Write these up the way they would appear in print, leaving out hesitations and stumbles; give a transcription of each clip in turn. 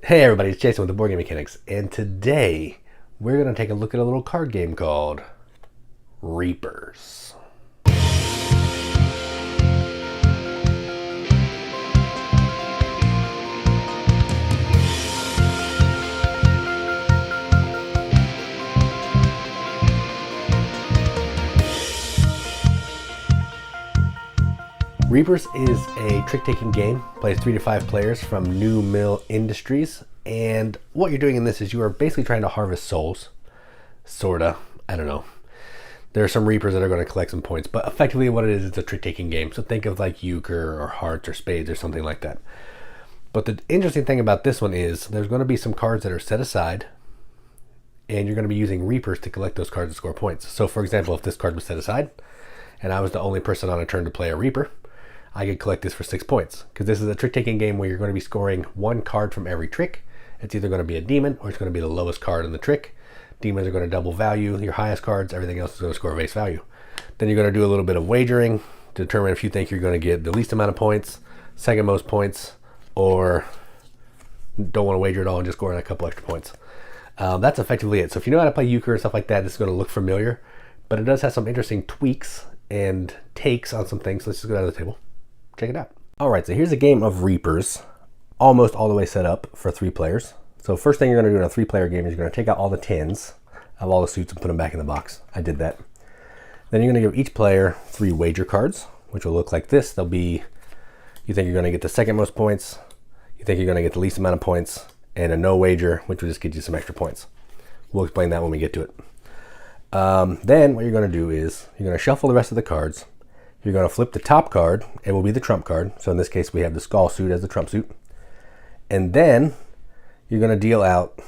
Hey everybody, it's Jason with the Boardgame Mechanics, and today we're going to take a look at a little card game called Reapers. Reapers is a trick-taking game, plays 3 to 5 players from New Mill Industries, and what you're doing in this is you are basically trying to harvest souls. Sorta. I don't know. There are some Reapers that are going to collect some points, but effectively what it is, it's a trick-taking game. So think of like euchre or hearts or spades or something like that. But the interesting thing about this one is there's going to be some cards that are set aside, and you're going to be using Reapers to collect those cards to score points. So for example, if this card was set aside, and I was the only person on a turn to play a Reaper, I could collect this for 6 points, because this is a trick-taking game where you're going to be scoring one card from every trick. It's either going to be a demon or it's going to be the lowest card in the trick. Demons are going to double value your highest cards. Everything else is going to score base value. Then you're going to do a little bit of wagering to determine if you think you're going to get the least amount of points, second most points, or don't want to wager at all and just score a couple extra points. That's effectively it. So if you know how to play euchre and stuff like that, this is going to look familiar, but it does have some interesting tweaks and takes on some things. So let's just go down to the table. Check it out. All right, so here's a game of Reapers, almost all the way set up for 3 players. So first thing you're going to do in a 3-player game is you're going to take out all the 10s of all the suits and put them back in the box. I did that. Then you're going to give each player 3 wager cards, which will look like this. They'll be, you think you're going to get the second most points, you think you're going to get the least amount of points, and a no wager, which will just get you some extra points. We'll explain that when we get to it. Then what you're going to do is you're going to shuffle the rest of the cards. You're going to flip the top card. It will be the trump card. So in this case, we have the skull suit as the trump suit. And then you're going to deal out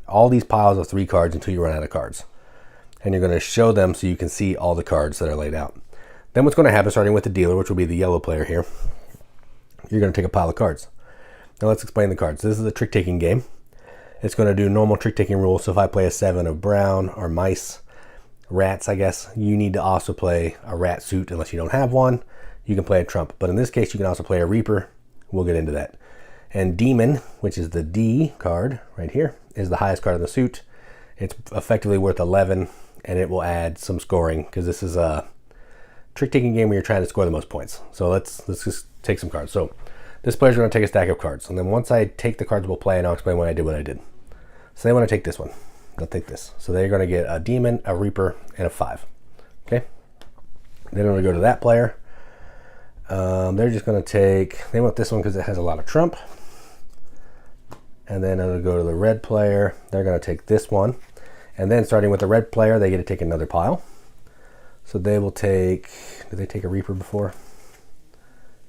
all these piles of 3 cards until you run out of cards. And you're going to show them so you can see all the cards that are laid out. Then what's going to happen, starting with the dealer, which will be the yellow player here, you're going to take a pile of cards. Now let's explain the cards. This is a trick-taking game. It's going to do normal trick-taking rules. So if I play a 7 of brown or mice, rats, I guess, you need to also play a rat suit unless you don't have one. You can play a trump, but in this case you can also play a Reaper. We'll get into that. And demon, which is the D card right here, is the highest card in the suit. It's effectively worth 11, and it will add some scoring because this is a trick-taking game where you're trying to score the most points. So let's just take some cards. So this player's going to take a stack of cards, and then once I take the cards, we'll play, and I'll explain why I did what I did. So they want to take this one. They'll take this. So they're going to get a demon, a Reaper, and a 5. Okay. Then I'm going to go to that player. They're just going to take, they want this one because it has a lot of trump. And then I'm going to go to the red player. They're going to take this one. And then starting with the red player, they get to take another pile. So they will take, did they take a Reaper before?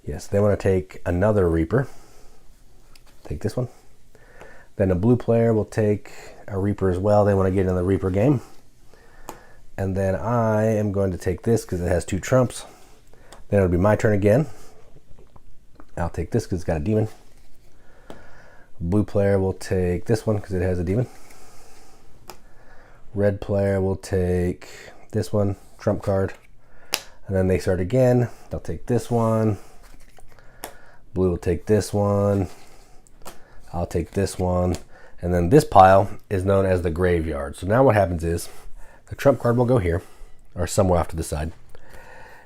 Yes, they want to take another Reaper. Take this one. Then a blue player will take a Reaper as well. They want to get in the Reaper game. And then I am going to take this because it has 2 trumps. Then it'll be my turn again. I'll take this because it's got a demon. Blue player will take this one because it has a demon. Red player will take this one, trump card. And then they start again. They'll take this one. Blue will take this one. I'll take this one. And then this pile is known as the graveyard. So now what happens is the trump card will go here or somewhere off to the side.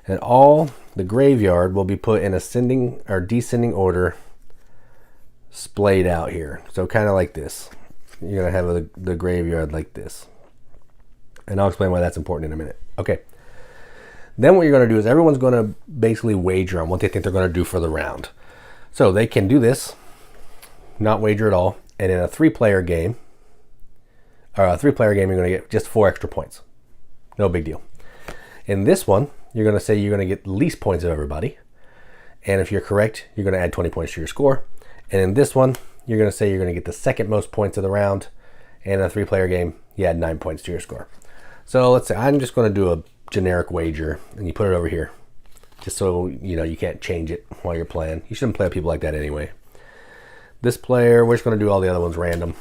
And all the graveyard will be put in ascending or descending order, splayed out here. So kind of like this. You're going to have the graveyard like this. And I'll explain why that's important in a minute. Okay. Then what you're going to do is everyone's going to basically wager on what they think they're going to do for the round. So they can do this, not wager at all. And in a 3-player game, you're going to get just 4 extra points. No big deal. In this one, you're going to say you're going to get the least points of everybody. And if you're correct, you're going to add 20 points to your score. And in this one, you're going to say you're going to get the second most points of the round. And in a 3-player game, you add 9 points to your score. So let's say I'm just going to do a generic wager, and you put it over here. Just so you can't change it while you're playing. You shouldn't play with people like that anyway. This player, we're just going to do all the other ones random.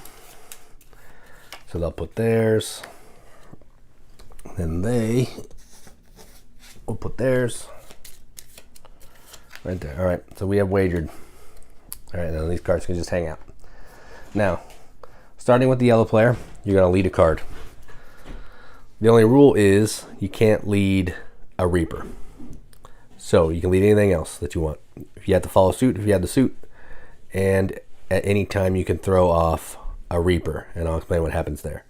So they'll put theirs. Then they will put theirs. Right there. All right. So we have wagered. All right. Now these cards can just hang out. Now, starting with the yellow player, you're going to lead a card. The only rule is you can't lead a Reaper. So you can lead anything else that you want. If you have to follow suit, if you have the suit, and at any time you can throw off a Reaper, and I'll explain what happens there.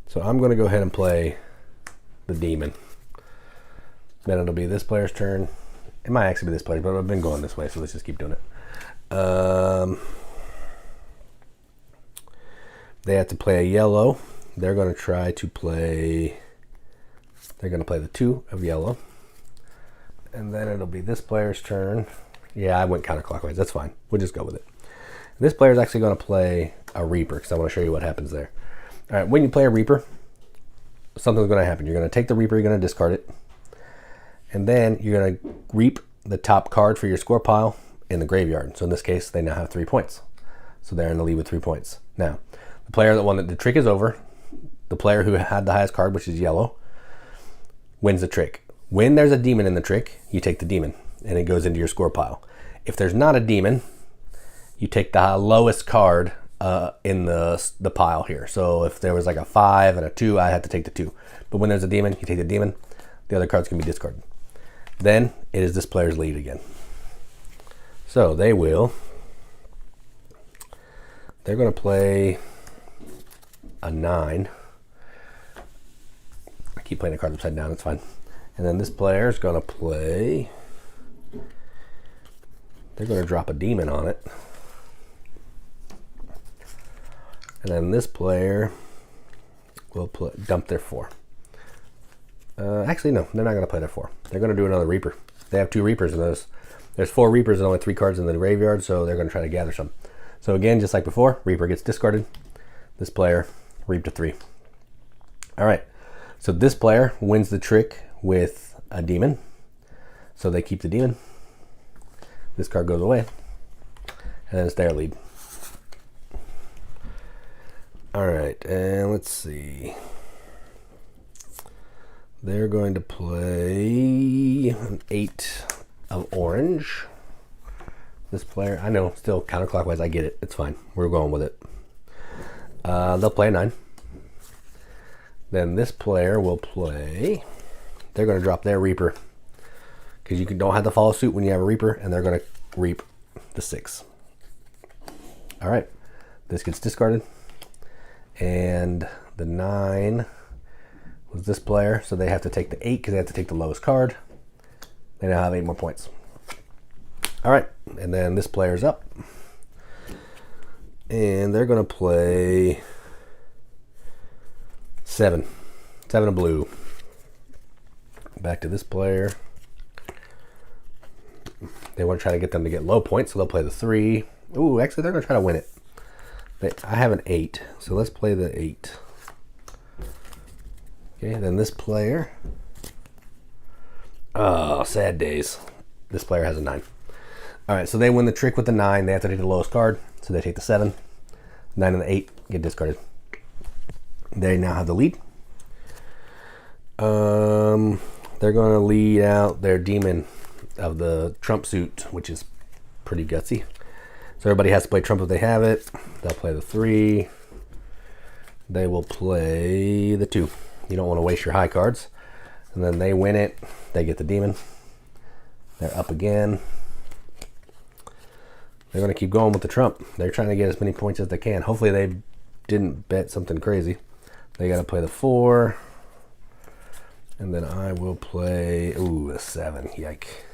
So I'm going to go ahead and play the demon. Then it'll be this player's turn. It might actually be this player, but I've been going this way, so let's just keep doing it. They have to play a yellow. They're going to try to play. They're going to play the 2 of yellow. And then it'll be this player's turn. Yeah, I went counterclockwise. That's fine. We'll just go with it. This player is actually going to play a Reaper because I want to show you what happens there. All right, when you play a Reaper, something's going to happen. You're going to take the Reaper, you're going to discard it. And then you're going to reap the top card for your score pile in the graveyard. So in this case, they now have 3 points. So they're in the lead with 3 points. Now, the player that won the trick is over. The player who had the highest card, which is yellow, wins the trick. When there's a demon in the trick, you take the demon and it goes into your score pile. If there's not a demon, you take the lowest card in the pile here. So if there was like a 5 and a 2, I had to take the 2. But when there's a demon, you take the demon. The other cards can be discarded. Then it is this player's lead again. So they're going to play a 9. I keep playing the cards upside down, it's fine. And then this player is going to play, they're going to drop a demon on it. And then this player will dump their 4. Actually, no, they're not going to play their 4. They're going to do another Reaper. They have 2 Reapers, and there's 4 Reapers and only 3 cards in the graveyard, so they're going to try to gather some. So again, just like before, Reaper gets discarded. This player reaped a 3. All right, so this player wins the trick with a demon. So they keep the demon. This card goes away, and then it's their lead. All right, and let's see. They're going to play an 8 of orange. This player, I know, still counterclockwise. I get it. It's fine. We're going with it. They'll play a 9. Then this player will play. They're going to drop their Reaper because you don't have to follow suit when you have a Reaper, and they're going to reap the 6. All right. This gets discarded. And the 9 was this player, so they have to take the 8 because they have to take the lowest card. They now have 8 more points. All right, and then this player's up. And they're going to play 7. 7 of blue. Back to this player. They want to try to get them to get low points, so they'll play the 3. Ooh, actually, they're going to try to win it. I have an 8, so let's play the 8. Okay, then this player. Oh, sad days. This player has a 9. All right, so they win the trick with the 9. They have to take the lowest card, so they take the 7. 9 and the 8 get discarded. They now have the lead. They're going to lead out their demon of the trump suit, which is pretty gutsy. So everybody has to play trump if they have it. They'll play the 3. They will play the 2. You don't want to waste your high cards. And then they win it. They get the demon. They're up again. They're going to keep going with the trump. They're trying to get as many points as they can. Hopefully they didn't bet something crazy. They got to play the 4. And then I will play, ooh, a 7. Yike.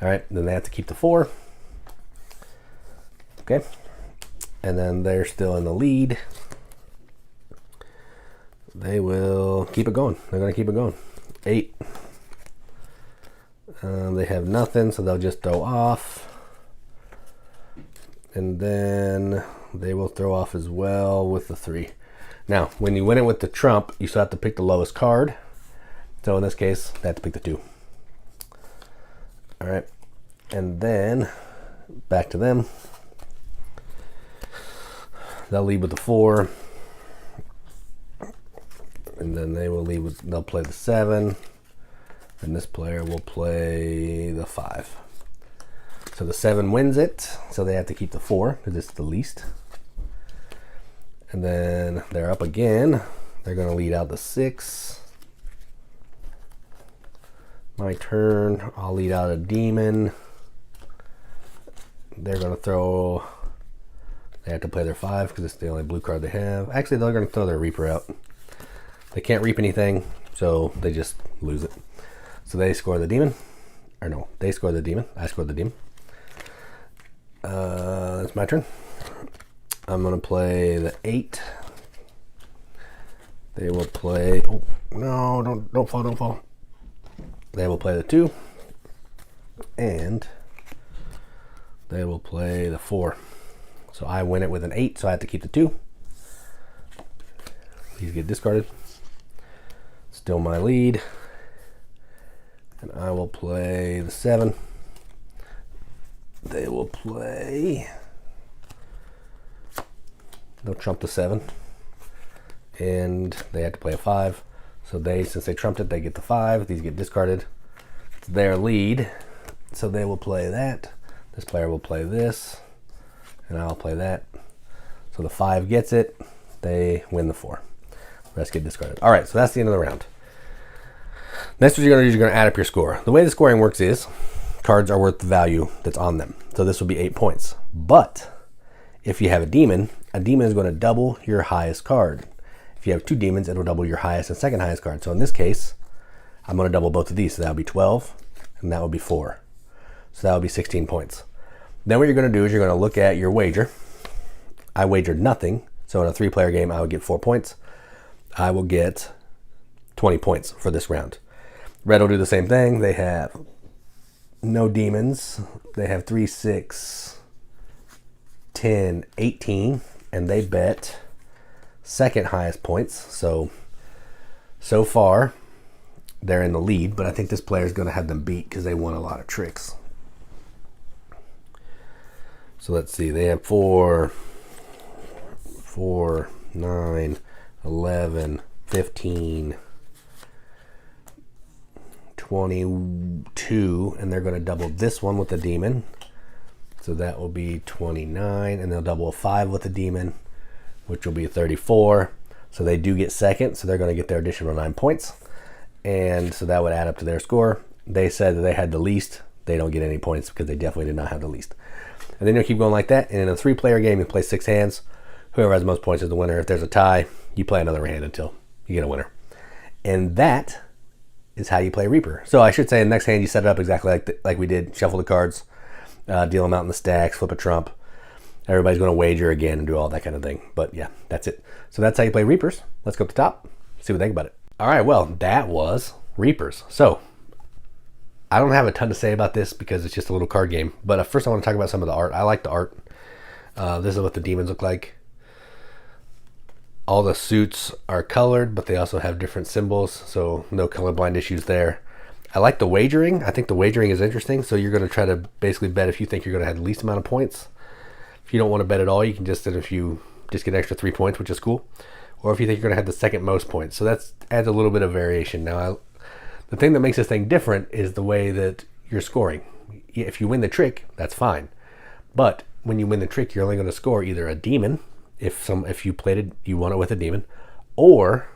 All right, then they have to keep the 4. Okay. And then they're still in the lead. They will keep it going. They're going to keep it going. 8. They have nothing, so they'll just throw off. And then they will throw off as well with the 3. Now, when you win it with the trump, you still have to pick the lowest card. So in this case, they have to pick the 2. All right. And then back to them. They'll lead with the 4. And then they will lead with, they'll play the 7. And this player will play the 5. So the 7 wins it. So they have to keep the 4 because it's the least. And then they're up again. They're going to lead out the 6. My turn. I'll lead out a demon. They're going to throw... They have to play their 5 because it's the only blue card they have. Actually, they're going to throw their Reaper out. They can't reap anything, so they just lose it. So they score the demon. Or no, they score the demon. I scored the demon. That's my turn. I'm going to play the 8. They will play... Oh, no, don't fall, don't fall. They will play the 2. And they will play the 4. So I win it with an 8, so I have to keep the 2. These get discarded. Still my lead. And I will play the 7. They will play... They'll trump the 7. And they have to play a 5. So they, since they trumped it, they get the 5. These get discarded. It's their lead. So they will play that. This player will play this. And I'll play that. So the 5 gets it. They win the 4. The rest get discarded. All right, so that's the end of the round. Next, what you're going to do is you're going to add up your score. The way the scoring works is cards are worth the value that's on them. So this will be 8 points. But if you have a demon is going to double your highest card. If you have 2 demons, it'll double your highest and second highest card. So in this case, I'm going to double both of these. So that'll be 12, and that will be 4. So that will be 16 points. Then what you're going to do is you're going to look at your wager. I wagered nothing. So in a 3-player game, I would get 4 points. I will get 20 points for this round. Red will do the same thing. They have no demons. They have 3, 6, 10, 18, and they bet second highest points. So far, they're in the lead, but I think this player is going to have them beat because they won a lot of tricks. So let's see. They have 4, 9, 11, 15, 22, and they're going to double this one with the demon. So that will be 29, and they'll double a 5 with the demon, which will be 34. So they do get second, so they're going to get their additional 9 points. And so that would add up to their score. They said that they had the least. They don't get any points because they definitely did not have the least. And then you'll keep going like that. And in a 3-player game, you play 6 hands. Whoever has the most points is the winner. If there's a tie, you play another hand until you get a winner. And that is how you play Reaper. So I should say in the next hand, you set it up exactly like we did. Shuffle the cards, deal them out in the stacks, flip a trump. Everybody's going to wager again and do all that kind of thing. But yeah, that's it. So that's how you play Reapers. Let's go up the top, see what they think about it. All right, well, that was Reapers. So I don't have a ton to say about this because it's just a little card game. But first I want to talk about some of the art. I like the art. This is what the demons look like. All the suits are colored, but they also have different symbols, so no colorblind issues there. I like the wagering. I think the wagering is interesting. So you're going to try to basically bet if you think you're going to have the least amount of points. If you don't want to bet at all, you can just, if you just get an extra 3 points, which is cool. Or if you think you're going to have the second most points. So that adds a little bit of variation. Now, the thing that makes this thing different is the way that you're scoring. If you win the trick, that's fine. But when you win the trick, you're only going to score either a demon, if you played it, you won it with a demon, or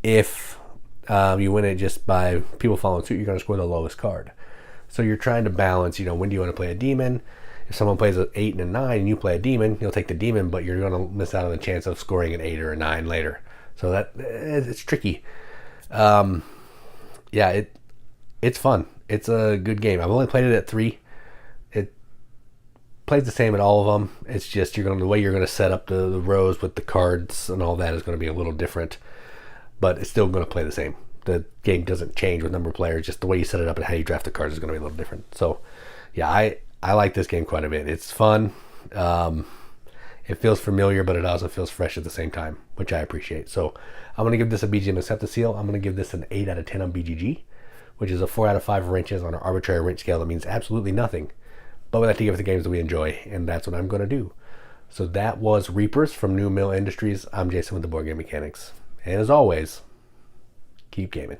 if you win it just by people following suit, you're going to score the lowest card. So you're trying to balance, when do you want to play a demon? If someone plays an 8 and a 9 and you play a demon, you'll take the demon, but you're going to miss out on the chance of scoring an 8 or a 9 later. So it's tricky. Yeah, it's fun. It's a good game. I've only played it at 3. It plays the same at all of them. It's just the way you're going to set up the rows with the cards and all that is going to be a little different, but it's still going to play the same. The game doesn't change with number of players. Just the way you set it up and how you draft the cards is going to be a little different. So, yeah, I like this game quite a bit. It's fun. It feels familiar, but it also feels fresh at the same time, which I appreciate. So I'm going to give this a BGM acceptance seal. I'm going to give this an 8 out of 10 on BGG, which is a 4 out of 5 wrenches on an arbitrary wrench scale. That means absolutely nothing. But we like to give it the games that we enjoy, and that's what I'm going to do. So that was Reapers from New Mill Industries. I'm Jason with the Board Game Mechanics. And as always, keep gaming.